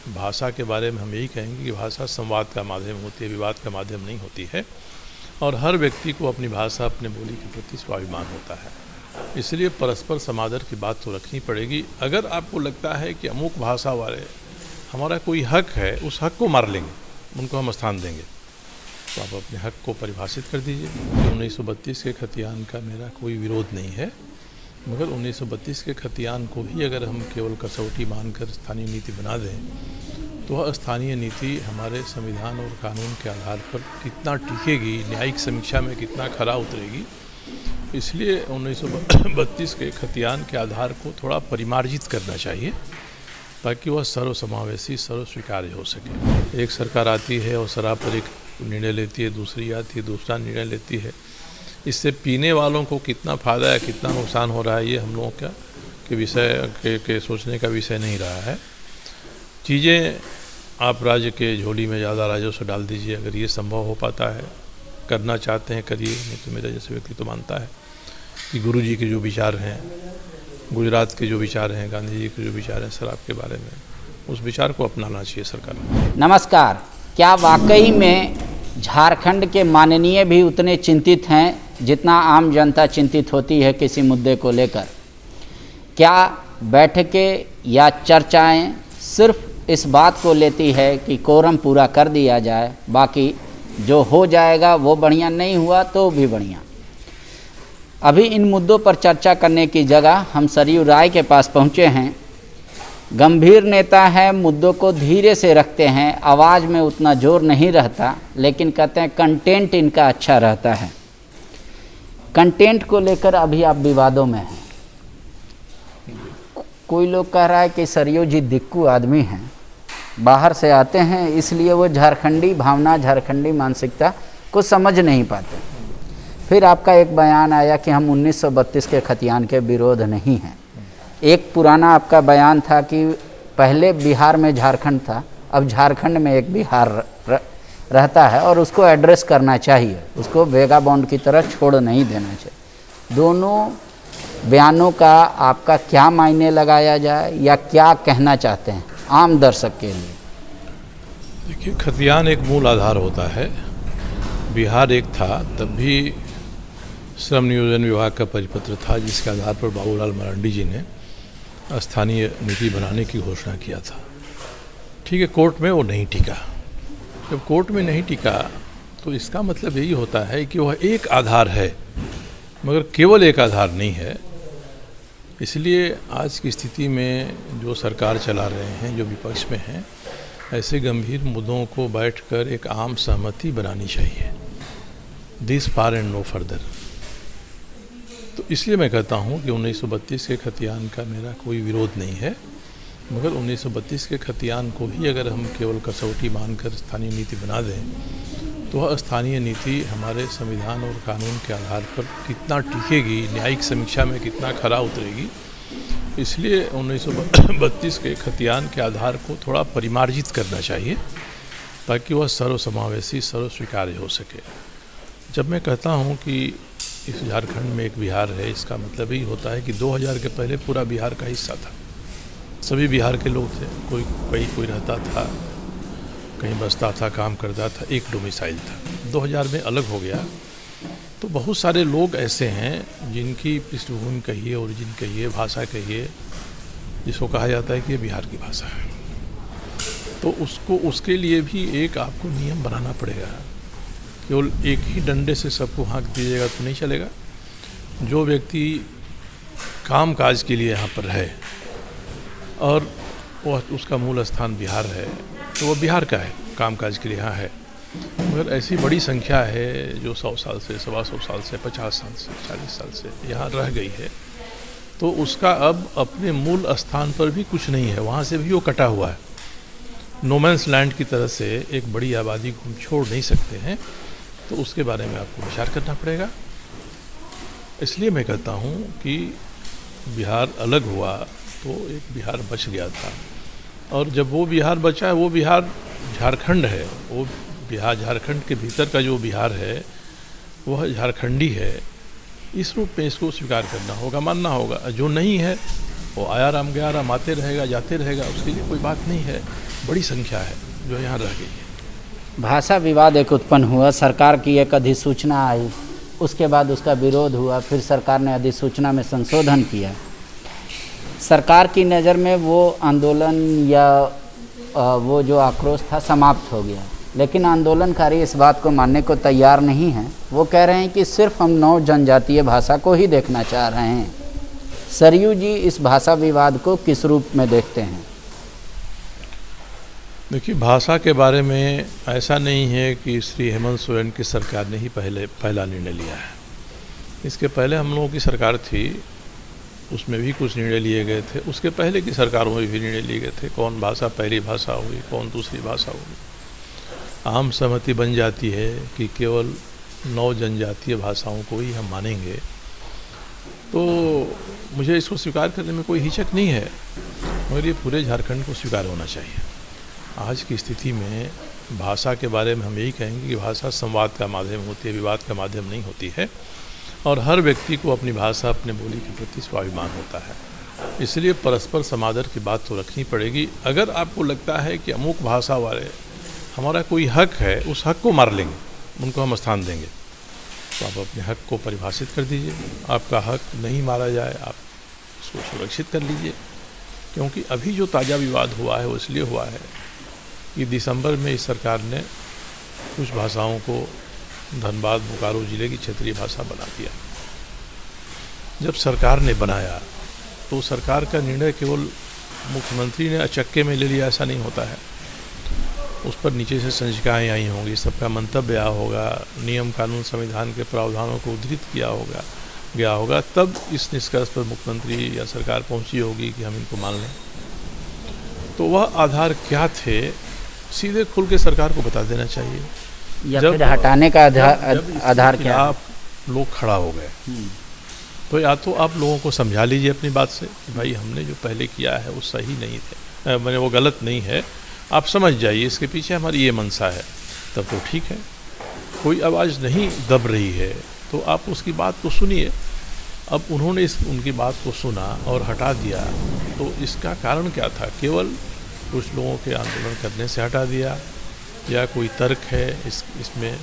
भाषा के बारे में हम यही कहेंगे कि भाषा संवाद का माध्यम होती है, विवाद का माध्यम नहीं होती है। और हर व्यक्ति को अपनी भाषा, अपने बोली के प्रति स्वाभिमान होता है, इसलिए परस्पर समादर की बात तो रखनी पड़ेगी। अगर आपको लगता है कि अमुक भाषा वाले हमारा कोई हक है, उस हक को मार लेंगे, उनको हम स्थान देंगे, तो आप अपने हक को परिभाषित कर दीजिए। 1932 के खतियान का मेरा कोई विरोध नहीं है, मगर 1932 के खतियान को ही अगर हम केवल कसौटी मानकर स्थानीय नीति बना दें, तो वह स्थानीय नीति हमारे संविधान और कानून के आधार पर कितना टिकेगी, न्यायिक समीक्षा में कितना खरा उतरेगी। इसलिए 1932 के खतियान के आधार को थोड़ा परिमार्जित करना चाहिए, ताकि वह सर्वसमावेशी, सर्वस्वीकार्य हो सके। एक सरकार आती है और शराब पर एक निर्णय लेती है, दूसरी आती है दूसरा निर्णय लेती है। इससे पीने वालों को कितना फ़ायदा है, कितना नुकसान हो रहा है, ये हम लोगों के विषय के सोचने का विषय नहीं रहा है। चीज़ें आप राज्य के झोली में ज़्यादा राजस्व डाल दीजिए, अगर ये संभव हो पाता है, करना चाहते हैं करिए, नहीं तो मेरा जैसे व्यक्ति तो मानता है कि गुरु जी के जो विचार हैं, गुजरात के जो विचार हैं, गांधी जी के जो विचार हैं शराब के बारे में, उस विचार को अपनाना चाहिए सरकार को। नमस्कार। क्या वाकई में झारखंड के माननीय भी उतने चिंतित हैं जितना आम जनता चिंतित होती है किसी मुद्दे को लेकर? क्या बैठकें या चर्चाएं सिर्फ इस बात को लेती है कि कोरम पूरा कर दिया जाए, बाकी जो हो जाएगा वो बढ़िया, नहीं हुआ तो भी बढ़िया? अभी इन मुद्दों पर चर्चा करने की जगह हम सरयू राय के पास पहुँचे हैं। गंभीर नेता हैं, मुद्दों को धीरे से रखते हैं, आवाज़ में उतना जोर नहीं रहता, लेकिन कहते हैं कंटेंट इनका अच्छा रहता है। कंटेंट को लेकर अभी आप विवादों में हैं। कोई लोग कह रहा है कि सरयू जी दिक्कू आदमी हैं, बाहर से आते हैं, इसलिए वो झारखंडी भावना, झारखंडी मानसिकता को समझ नहीं पाते। फिर आपका एक बयान आया कि हम 1932 के खतियान के विरोध नहीं हैं। एक पुराना आपका बयान था कि पहले बिहार में झारखंड था, अब झारखंड में एक बिहार रहता है और उसको एड्रेस करना चाहिए, उसको वेगाबॉन्ड की तरह छोड़ नहीं देना चाहिए। दोनों बयानों का आपका क्या मायने लगाया जाए या क्या कहना चाहते हैं आम दर्शक के लिए? देखिए, खतियान एक मूल आधार होता है। बिहार एक था, तब भी श्रम नियोजन विभाग का परिपत्र था, जिसके आधार पर बाबूलाल मरांडी जी ने स्थानीय नीति बनाने की घोषणा किया था। ठीक है, कोर्ट में वो नहीं टिका। जब कोर्ट में नहीं टिका तो इसका मतलब यही होता है कि वह एक आधार है, मगर केवल एक आधार नहीं है। इसलिए आज की स्थिति में जो सरकार चला रहे हैं, जो विपक्ष में हैं, ऐसे गंभीर मुद्दों को बैठकर एक आम सहमति बनानी चाहिए, this far and no further. तो इसलिए मैं कहता हूँ कि 1932 के खतियान का मेरा कोई विरोध नहीं है, मगर 1932 के खतियान को ही अगर हम केवल कसौटी मानकर स्थानीय नीति बना दें, तो वह स्थानीय नीति हमारे संविधान और कानून के आधार पर कितना टिकेगी, न्यायिक समीक्षा में कितना खरा उतरेगी। इसलिए 1932 के खतियान के आधार को थोड़ा परिमार्जित करना चाहिए, ताकि वह सर्वसमावेशी, सर्वस्वीकार्य हो सके। जब मैं कहता हूँ कि इस झारखंड में एक बिहार है, इसका मतलब ही होता है कि 2000 के पहले पूरा बिहार का हिस्सा था, सभी बिहार के लोग थे, कोई रहता था, कहीं बसता था, काम करता था, एक डोमिसाइल था। 2000 में अलग हो गया, तो बहुत सारे लोग ऐसे हैं जिनकी पृष्ठभूमि कहिए, ओरिजिन कहिए, भाषा कहिए, जिसको कहा जाता है कि ये बिहार की भाषा है। तो उसके लिए भी एक आपको नियम बनाना पड़ेगा। केवल एक ही डंडे से सबको हाँक दीजिएगा तो नहीं चलेगा। जो व्यक्ति काम काज के लिए यहाँ पर है और वह उसका मूल स्थान बिहार है, तो वह बिहार का है, काम काज के लिए यहाँ है। मगर ऐसी बड़ी संख्या है जो 100 साल से, 125 साल से, 50 साल से, 40 साल से यहाँ रह गई है, तो उसका अब अपने मूल स्थान पर भी कुछ नहीं है, वहाँ से भी वो कटा हुआ है। नोमैंस लैंड की तरह से एक बड़ी आबादी को हम छोड़ नहीं सकते हैं, तो उसके बारे में आपको विचार करना पड़ेगा। इसलिए मैं कहता हूँ कि बिहार अलग हुआ तो एक बिहार बच गया था, और जब वो बिहार बचा है, वो बिहार झारखंड है। वो बिहार, झारखंड के भीतर का जो बिहार है वह झारखंडी है। इस रूप में इसको स्वीकार करना होगा, मानना होगा। जो नहीं है वो आया राम गया राम आते रहेगा, जाते रहेगा, उसके लिए कोई बात नहीं है। बड़ी संख्या है जो यहाँ रह गई है। भाषा विवाद एक उत्पन्न हुआ, सरकार की एक अधिसूचना आई, उसके बाद उसका विरोध हुआ, फिर सरकार ने अधिसूचना में संशोधन किया। सरकार की नज़र में वो आंदोलन या वो जो आक्रोश था समाप्त हो गया, लेकिन आंदोलनकारी इस बात को मानने को तैयार नहीं हैं। वो कह रहे हैं कि सिर्फ हम 9 जनजातीय भाषा को ही देखना चाह रहे हैं। सरयू जी इस भाषा विवाद को किस रूप में देखते हैं? देखिए, भाषा के बारे में ऐसा नहीं है कि श्री हेमंत सोरेन की सरकार ने ही पहला निर्णय लिया है। इसके पहले हम लोगों की सरकार थी, उसमें भी कुछ निर्णय लिए गए थे। उसके पहले की सरकारों में भी निर्णय लिए गए थे, कौन भाषा पहली भाषा होगी, कौन दूसरी भाषा होगी। आम सहमति बन जाती है कि केवल 9 जनजातीय भाषाओं को ही हम मानेंगे, तो मुझे इसको स्वीकार करने में कोई हिचक नहीं है, मगर ये पूरे झारखंड को स्वीकार होना चाहिए। आज की स्थिति में भाषा के बारे में हम यही कहेंगे कि भाषा संवाद का माध्यम होती है, विवाद का माध्यम नहीं होती है, और हर व्यक्ति को अपनी भाषा, अपने बोली के प्रति स्वाभिमान होता है। इसलिए परस्पर समादर की बात तो रखनी पड़ेगी। अगर आपको लगता है कि अमुक भाषा वाले हमारा कोई हक है, उस हक को मार लेंगे, उनको हम स्थान देंगे, तो आप अपने हक को परिभाषित कर दीजिए। आपका हक नहीं मारा जाए, आप उसको सुरक्षित कर लीजिए। क्योंकि अभी जो ताज़ा विवाद हुआ है वो इसलिए हुआ है कि दिसंबर में इस सरकार ने कुछ भाषाओं को धनबाद बोकारो ज़िले की क्षेत्रीय भाषा बना दिया। जब सरकार ने बनाया तो सरकार का निर्णय केवल मुख्यमंत्री ने अचक्के में ले लिया, ऐसा नहीं होता है। उस पर नीचे से संचिकाएँ आई होंगी, सबका मंतव्य आया होगा, नियम कानून संविधान के प्रावधानों को उद्धृत गया होगा, तब इस निष्कर्ष पर मुख्यमंत्री या सरकार पहुंची होगी कि हम इनको मान लें। तो वह आधार क्या थे, सीधे खुल के सरकार को बता देना चाहिए। या फिर हटाने का आधार क्या? आप लोग खड़ा हो गए तो या तो आप लोगों को समझा लीजिए अपनी बात से कि भाई हमने जो पहले किया है वो सही नहीं थे, मैंने वो गलत नहीं है, आप समझ जाइए इसके पीछे हमारी ये मंशा है, तब तो ठीक है। कोई आवाज़ नहीं दब रही है तो आप उसकी बात को सुनिए। अब उन्होंने उनकी बात को सुना और हटा दिया, तो इसका कारण क्या था? केवल कुछ लोगों के आंदोलन करने से हटा दिया, या कोई तर्क है इसमें?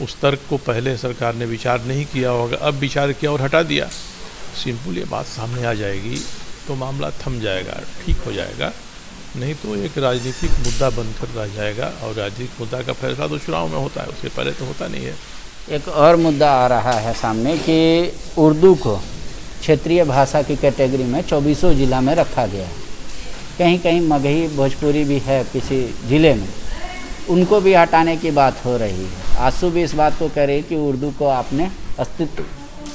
उस तर्क को पहले सरकार ने विचार नहीं किया होगा, अब विचार किया और हटा दिया। सिंपल ये बात सामने आ जाएगी तो मामला थम जाएगा, ठीक हो जाएगा। नहीं तो एक राजनीतिक मुद्दा बनकर रह जाएगा, और राजनीतिक मुद्दा का फैसला तो चुनाव में होता है, उससे पहले तो होता नहीं है। एक और मुद्दा आ रहा है सामने कि उर्दू को क्षेत्रीय भाषा की कैटेगरी में 24 जिला में रखा गया है। कहीं कहीं मगही भोजपुरी भी है किसी ज़िले में, उनको भी हटाने की बात हो रही है। आंसू भी इस बात को कह रही है कि उर्दू को आपने अस्तित्व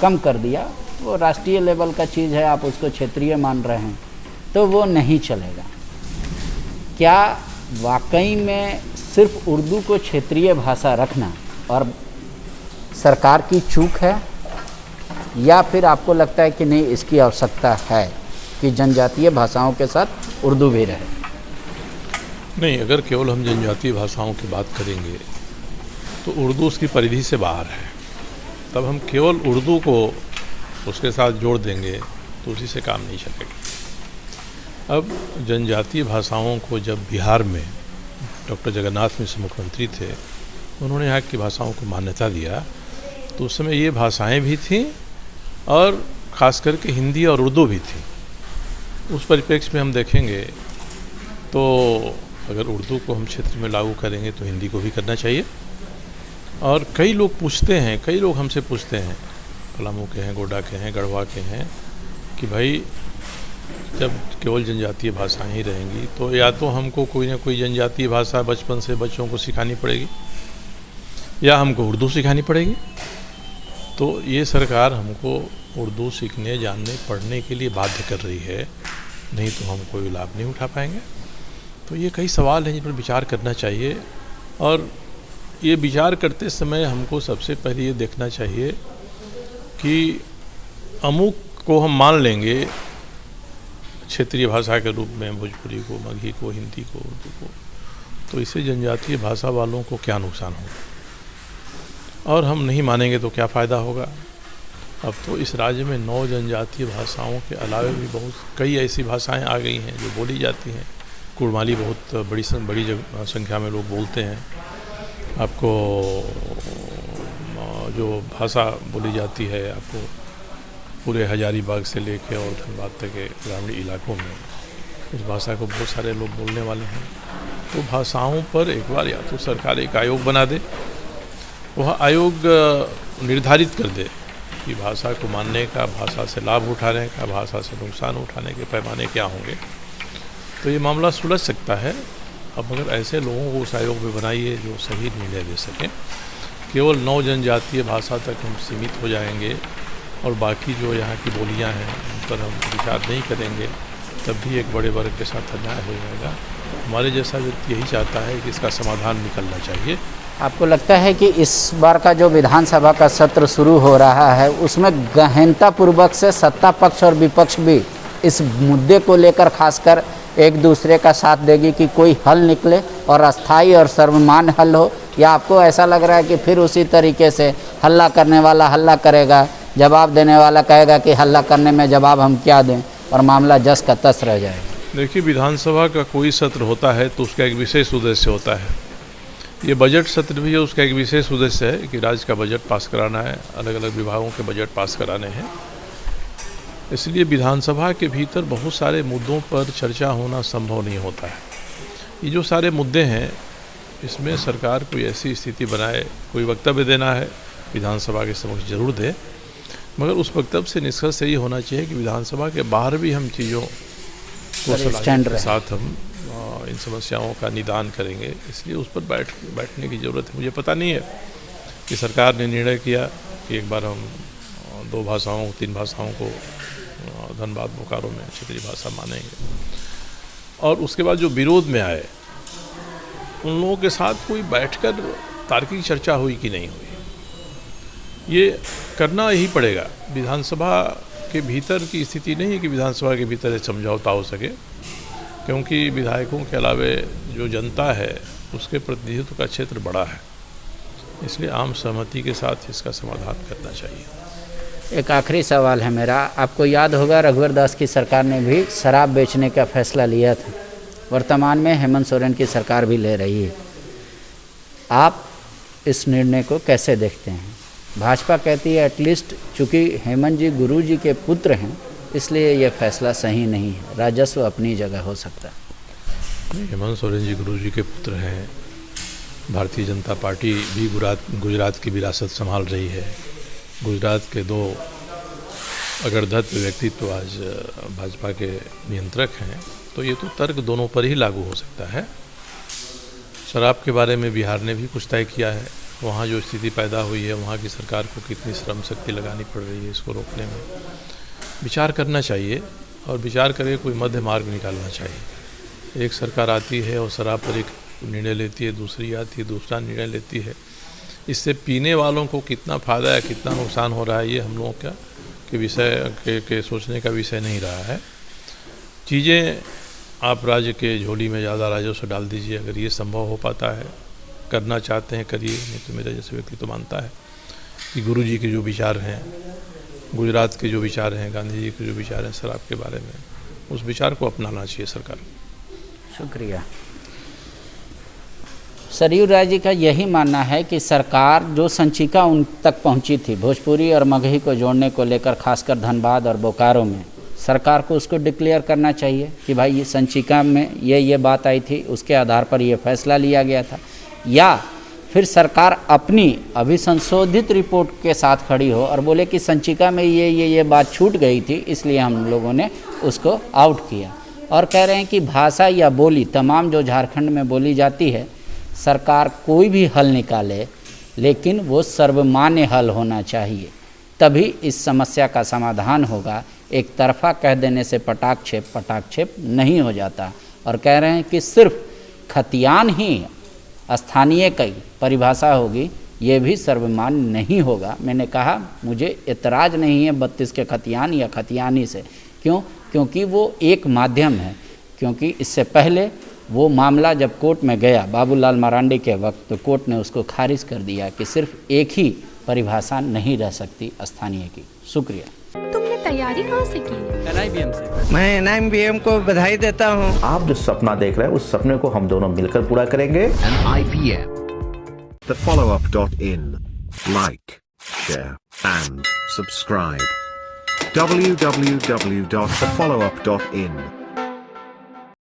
कम कर दिया, वो राष्ट्रीय लेवल का चीज़ है, आप उसको क्षेत्रीय मान रहे हैं, तो वो नहीं चलेगा। क्या वाकई में सिर्फ उर्दू को क्षेत्रीय भाषा रखना और सरकार की चूक है, या फिर आपको लगता है कि नहीं, इसकी आवश्यकता है कि जनजातीय भाषाओं के साथ उर्दू भी रहे? नहीं, अगर केवल हम जनजातीय भाषाओं की बात करेंगे तो उर्दू उसकी परिधि से बाहर है। तब हम केवल उर्दू को उसके साथ जोड़ देंगे तो उसी से काम नहीं चलेगा। अब जनजातीय भाषाओं को जब बिहार में डॉक्टर जगन्नाथ मिश्र मुख्यमंत्री थे, उन्होंने यहाँ की भाषाओं को मान्यता दिया, तो उस समय ये भाषाएं भी थीं और ख़ास करके हिंदी और उर्दू भी थी। उस परिप्रेक्ष्य में हम देखेंगे तो अगर उर्दू को हम क्षेत्र में लागू करेंगे तो हिंदी को भी करना चाहिए। और कई लोग पूछते हैं, कई लोग हमसे पूछते हैं, पलामू के हैं, गोड्डा के हैं, गढ़वा के हैं, कि भाई जब केवल जनजातीय भाषाएं ही रहेंगी तो या तो हमको कोई ना कोई जनजातीय भाषा बचपन से बच्चों को सिखानी पड़ेगी, या हमको उर्दू सिखानी पड़ेगी। तो ये सरकार हमको उर्दू सीखने, जानने, पढ़ने के लिए बाध्य कर रही है, नहीं तो हम कोई लाभ नहीं उठा पाएंगे। तो ये कई सवाल हैं जिन पर विचार करना चाहिए, और ये विचार करते समय हमको सबसे पहले ये देखना चाहिए कि अमुक को हम मान लेंगे क्षेत्रीय भाषा के रूप में, भोजपुरी को, मगही को, हिंदी को, उर्दू को, तो इससे जनजातीय भाषा वालों को क्या नुकसान होगा, और हम नहीं मानेंगे तो क्या फ़ायदा होगा। अब तो इस राज्य में 9 जनजातीय भाषाओं के अलावा भी कई ऐसी भाषाएं आ गई हैं जो बोली जाती हैं। कुड़माली बहुत बड़ी संख्या में लोग बोलते हैं। आपको जो भाषा बोली जाती है आपको पूरे हजारीबाग से लेके और धनबाद तक के ग्रामीण इलाकों में, उस भाषा को बहुत सारे लोग बोलने वाले हैं। तो भाषाओं पर एक बार या तो सरकार एक आयोग बना दे, वह आयोग निर्धारित कर दे कि भाषा को मानने का, भाषा से लाभ उठाने का, भाषा से नुकसान उठाने के पैमाने क्या होंगे, तो ये मामला सुलझ सकता है। अब अगर ऐसे लोगों को उस आयोग में बनाइए जो सही निर्णय दे सकें, केवल 9 जनजातीय भाषा तक हम सीमित हो जाएंगे और बाकी जो यहाँ की बोलियाँ हैं उन पर हम विचार नहीं करेंगे, तब भी एक बड़े वर्ग के साथ अन्याय हो जाएगा। हमारे जैसा व्यक्ति यही चाहता है कि इसका समाधान निकलना चाहिए। आपको लगता है कि इस बार का जो विधानसभा का सत्र शुरू हो रहा है उसमें गहनतापूर्वक से सत्ता पक्ष और विपक्ष भी इस मुद्दे को लेकर खासकर एक दूसरे का साथ देगी कि कोई हल निकले और अस्थायी और सर्वमान्य हल हो, या आपको ऐसा लग रहा है कि फिर उसी तरीके से हल्ला करने वाला हल्ला करेगा, जवाब देने वाला कहेगा कि हल्ला करने में जवाब हम क्या दें, और मामला जस का तस रह जाएगा? देखिए, विधानसभा का कोई सत्र होता है तो उसका एक विशेष उद्देश्य होता है। ये बजट सत्र भी है, उसका एक विशेष उद्देश्य है कि राज्य का बजट पास कराना है, अलग अलग विभागों के बजट पास कराने हैं। इसलिए विधानसभा के भीतर बहुत सारे मुद्दों पर चर्चा होना संभव नहीं होता है। ये जो सारे मुद्दे हैं, इसमें सरकार कोई ऐसी स्थिति बनाए, कोई वक्तव्य देना है विधानसभा के समक्ष जरूर दे, मगर उस वक्तव्य से निष्कर्ष यही होना चाहिए कि विधानसभा के बाहर भी हम चीज़ों को सलाहियत के साथ हम इन समस्याओं का निदान करेंगे। इसलिए उस पर बैठने की ज़रूरत है। मुझे पता नहीं है कि सरकार ने निर्णय किया कि एक बार हम 2 भाषाओं 3 भाषाओं को धनबाद बोकारो में क्षेत्रीय भाषा मानेंगे, और उसके बाद जो विरोध में आए उन लोगों के साथ कोई बैठकर तार्किक चर्चा हुई कि नहीं हुई, ये करना ही पड़ेगा। विधानसभा के भीतर की स्थिति नहीं है कि विधानसभा के भीतर समझौता हो सके, क्योंकि विधायकों के अलावे जो जनता है उसके प्रतिनिधित्व का क्षेत्र बड़ा है। इसलिए आम सहमति के साथ इसका समाधान करना चाहिए। एक आखिरी सवाल है मेरा, आपको याद होगा रघुवर दास की सरकार ने भी शराब बेचने का फैसला लिया था, वर्तमान में हेमंत सोरेन की सरकार भी ले रही है। आप इस निर्णय को कैसे देखते हैं? भाजपा कहती है एटलीस्ट चूँकि हेमंत जी गुरु जी के पुत्र हैं इसलिए यह फैसला सही नहीं है, राजस्व अपनी जगह हो सकता है। हेमंत सोरेन जी गुरु जी के पुत्र हैं। भारतीय जनता पार्टी भी गुजरात की विरासत संभाल रही है। गुजरात के 2 अग्रदत्त व्यक्तित्व आज भाजपा के नियंत्रक हैं, तो ये तो तर्क दोनों पर ही लागू हो सकता है। शराब के बारे में बिहार ने भी कुछ तय किया है। वहाँ जो स्थिति पैदा हुई है, वहाँ की सरकार को कितनी श्रम शक्ति लगानी पड़ रही है इसको रोकने में, विचार करना चाहिए, और विचार करके कोई मध्य मार्ग निकालना चाहिए। एक सरकार आती है और शराब पर एक निर्णय लेती है, दूसरी आती है दूसरा निर्णय लेती है। इससे पीने वालों को कितना फ़ायदा है, कितना नुकसान हो रहा है, ये हम लोगों के विषय के सोचने का विषय नहीं रहा है। चीज़ें आप राज्य के झोली में ज़्यादा राजस्व डाल दीजिए, अगर ये संभव हो पाता है, करना चाहते हैं करिए, नहीं तो मेरा जैसे व्यक्ति तो मानता है कि गुरु जी के जो विचार हैं, गुजरात के जो विचार हैं, गांधी जी के जो विचार हैं शराब के बारे में, उस विचार को अपनाना चाहिए सरकार। शुक्रिया। सरयू राय जी का यही मानना है कि सरकार जो संचिका उन तक पहुंची थी भोजपुरी और मगही को जोड़ने को लेकर, खासकर धनबाद और बोकारो में, सरकार को उसको डिक्लेयर करना चाहिए कि भाई ये संचिका में ये बात आई थी, उसके आधार पर ये फैसला लिया गया था, या फिर सरकार अपनी अभी संशोधित रिपोर्ट के साथ खड़ी हो और बोले कि संचिका में ये बात छूट गई थी इसलिए हम लोगों ने उसको आउट किया। और कह रहे हैं कि भाषा या बोली तमाम जो झारखंड में बोली जाती है, सरकार कोई भी हल निकाले लेकिन वो सर्वमान्य हल होना चाहिए, तभी इस समस्या का समाधान होगा। एक तरफा कह देने से पटाक्षेप नहीं हो जाता। और कह रहे हैं कि सिर्फ खतियान ही स्थानीय की परिभाषा होगी, ये भी सर्वमान्य नहीं होगा। मैंने कहा मुझे एतराज़ नहीं है 32 के खतियान या खतियानी से, क्योंकि वो एक माध्यम है। क्योंकि इससे पहले वो मामला जब कोर्ट में गया बाबूलाल मरांडी के वक्त, तो कोर्ट ने उसको खारिज कर दिया कि सिर्फ एक ही परिभाषा नहीं रह सकती स्थानीय की। शुक्रिया। तुमने तैयारी कहाँ से की? NIBM से। मैं NIBM को बधाई देता हूँ। आप जो सपना देख रहे हैं उस सपने को हम दोनों मिलकर पूरा करेंगे। NIBM. TheFollowUp.in. Like, share, and subscribe. www.thefollowup.in